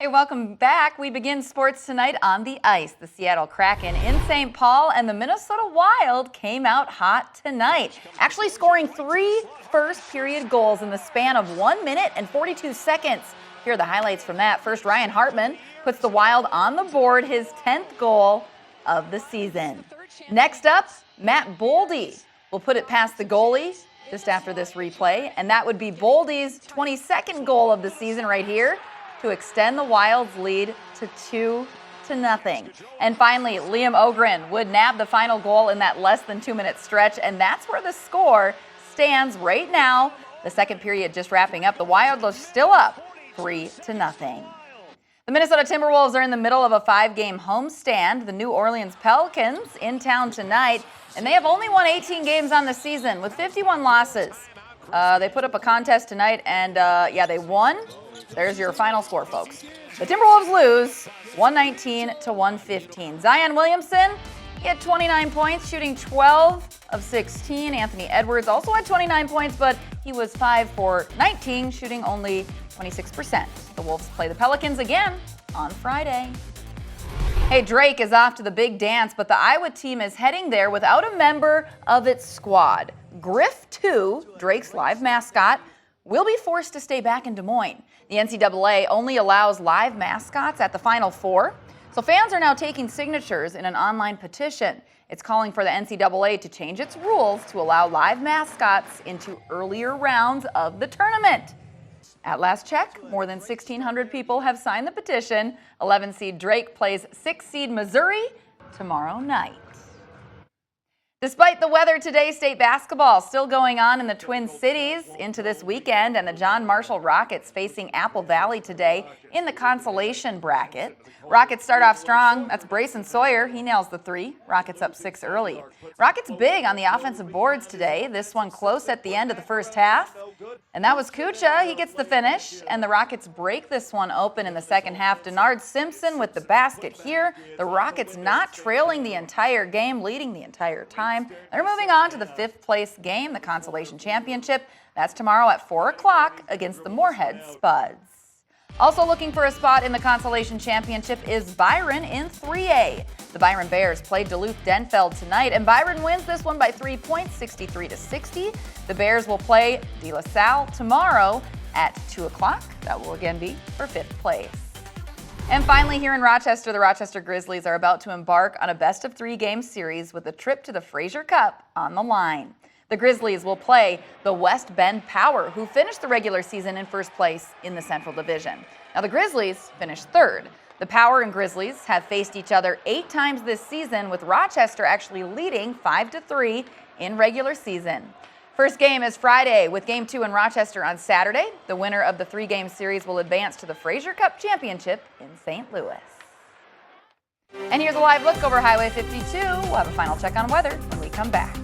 welcome back. We begin sports tonight on the ice. The Seattle Kraken in St. Paul and the Minnesota Wild came out hot tonight, actually scoring 3 first-period goals in the span of 1 minute and 42 seconds. Here are the highlights from that. First, Ryan Hartman puts the Wild on the board, his 10th goal of the season. Next up, Matt Boldy will put it past the goalie just after this replay, and that would be Boldy's 22nd goal of the season right here to extend the Wild's lead to 2-0. And finally, Liam Ogren would nab the final goal in that less than 2-minute stretch, and that's where the score stands right now. The second period just wrapping up. The Wild are still up 3-0. The Minnesota Timberwolves are in the middle of a 5-game homestand. The New Orleans Pelicans in town tonight, and they have only won 18 games on the season with 51 losses. They put up a contest tonight, and they won. There's your final score, folks. The Timberwolves lose 119-115. Zion Williamson, he had 29 points, shooting 12 of 16. Anthony Edwards also had 29 points, but he was 5 for 19, shooting only 26%. The Wolves play the Pelicans again on Friday. Hey, Drake is off to the big dance, but the Iowa team is heading there without a member of its squad. Griff 2, Drake's live mascot, will be forced to stay back in Des Moines. The NCAA only allows live mascots at the Final Four, so fans are now taking signatures in an online petition. It's calling for the NCAA to change its rules to allow live mascots into earlier rounds of the tournament. At last check, more than 1,600 people have signed the petition. 11-seed Drake plays 6-seed Missouri tomorrow night. Despite the weather today, state basketball still going on in the Twin Cities into this weekend, and the John Marshall Rockets facing Apple Valley today in the consolation bracket. Rockets start off strong. That's Brayson Sawyer. He nails the 3. Rockets up 6 early. Rockets big on the offensive boards today. This one close at the end of the first half. And that was Kucha. He gets the finish, and the Rockets break this one open in the second half. Denard Simpson with the basket here. The Rockets not trailing the entire game, leading the entire time. They're moving on to the 5th place game, the consolation championship. That's tomorrow at 4 o'clock against the Moorhead Spuds. Also looking for a spot in the consolation championship is Byron in 3A. The Byron Bears play Duluth-Denfeld tonight, and Byron wins this one by 3 points, 63-60. The Bears will play De La Salle tomorrow at 2 o'clock. That will again be for 5th place. And finally, here in Rochester, the Rochester Grizzlies are about to embark on a best-of-3 game series with a trip to the Frazier Cup on the line. The Grizzlies will play the West Bend Power, who finished the regular season in first place in the Central Division. Now, the Grizzlies finished 3rd. The Power and Grizzlies have faced each other 8 times this season, with Rochester actually leading 5-3 in regular season. First game is Friday, with Game 2 in Rochester on Saturday. The winner of the 3-game series will advance to the Frazier Cup Championship in St. Louis. And here's a live look over Highway 52. We'll have a final check on weather when we come back.